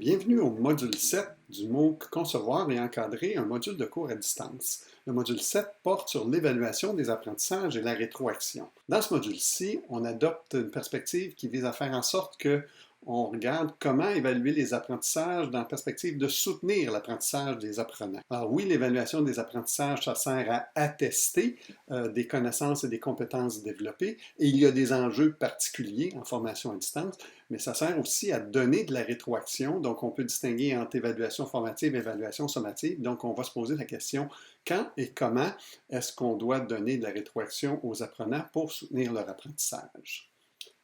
Bienvenue au module 7 du MOOC Concevoir et encadrer un module de cours à distance. Le module 7 porte sur l'évaluation des apprentissages et la rétroaction. Dans ce module-ci, on adopte une perspective qui vise à faire en sorte qu'on regarde comment évaluer les apprentissages dans la perspective de soutenir l'apprentissage des apprenants. Alors oui, l'évaluation des apprentissages, ça sert à attester des connaissances et des compétences développées, et il y a des enjeux particuliers en formation à distance, mais ça sert aussi à donner de la rétroaction. Donc, on peut distinguer entre évaluation formative et évaluation sommative. Donc, on va se poser la question quand et comment est-ce qu'on doit donner de la rétroaction aux apprenants pour soutenir leur apprentissage.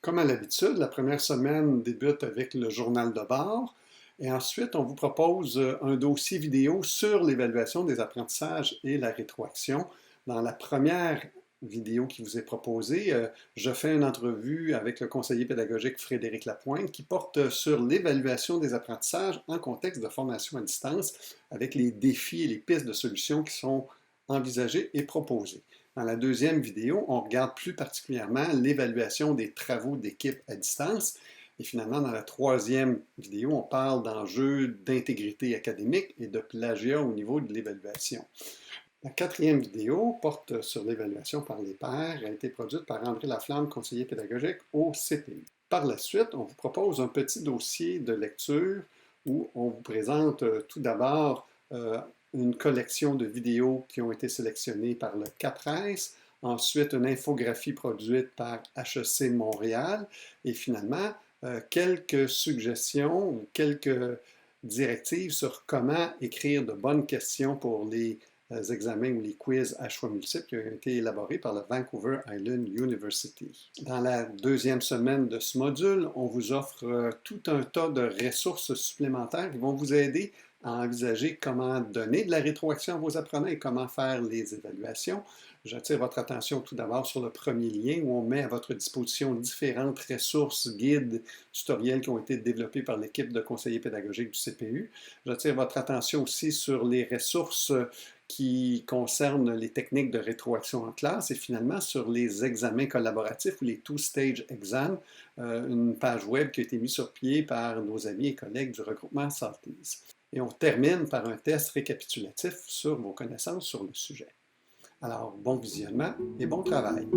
Comme à l'habitude, la première semaine débute avec le journal de bord. Et ensuite, on vous propose un dossier vidéo sur l'évaluation des apprentissages et la rétroaction. Dans la première vidéo qui vous est proposée, je fais une entrevue avec le conseiller pédagogique Frédéric Lapointe qui porte sur l'évaluation des apprentissages en contexte de formation à distance avec les défis et les pistes de solutions qui sont envisagées et proposées. Dans la deuxième vidéo, on regarde plus particulièrement l'évaluation des travaux d'équipe à distance. Et finalement, dans la troisième vidéo, on parle d'enjeux d'intégrité académique et de plagiat au niveau de l'évaluation. La quatrième vidéo porte sur l'évaluation par les pairs. Elle a été produite par André Laflamme, conseiller pédagogique au CPU. Par la suite, on vous propose un petit dossier de lecture où on vous présente tout d'abord une collection de vidéos qui ont été sélectionnées par le CAPRES, ensuite une infographie produite par HEC Montréal et finalement quelques suggestions ou quelques directives sur comment écrire de bonnes questions pour les examens ou les quiz à choix multiples qui ont été élaborés par le Vancouver Island University. Dans la deuxième semaine de ce module, on vous offre tout un tas de ressources supplémentaires qui vont vous aider à envisager comment donner de la rétroaction à vos apprenants et comment faire les évaluations. J'attire votre attention tout d'abord sur le premier lien où on met à votre disposition différentes ressources, guides, tutoriels qui ont été développés par l'équipe de conseillers pédagogiques du CPU. J'attire votre attention aussi sur les ressources qui concernent les techniques de rétroaction en classe et finalement sur les examens collaboratifs ou les two-stage exams, une page web qui a été mise sur pied par nos amis et collègues du regroupement Salties. Et on termine par un test récapitulatif sur vos connaissances sur le sujet. Alors, bon visionnement et bon travail!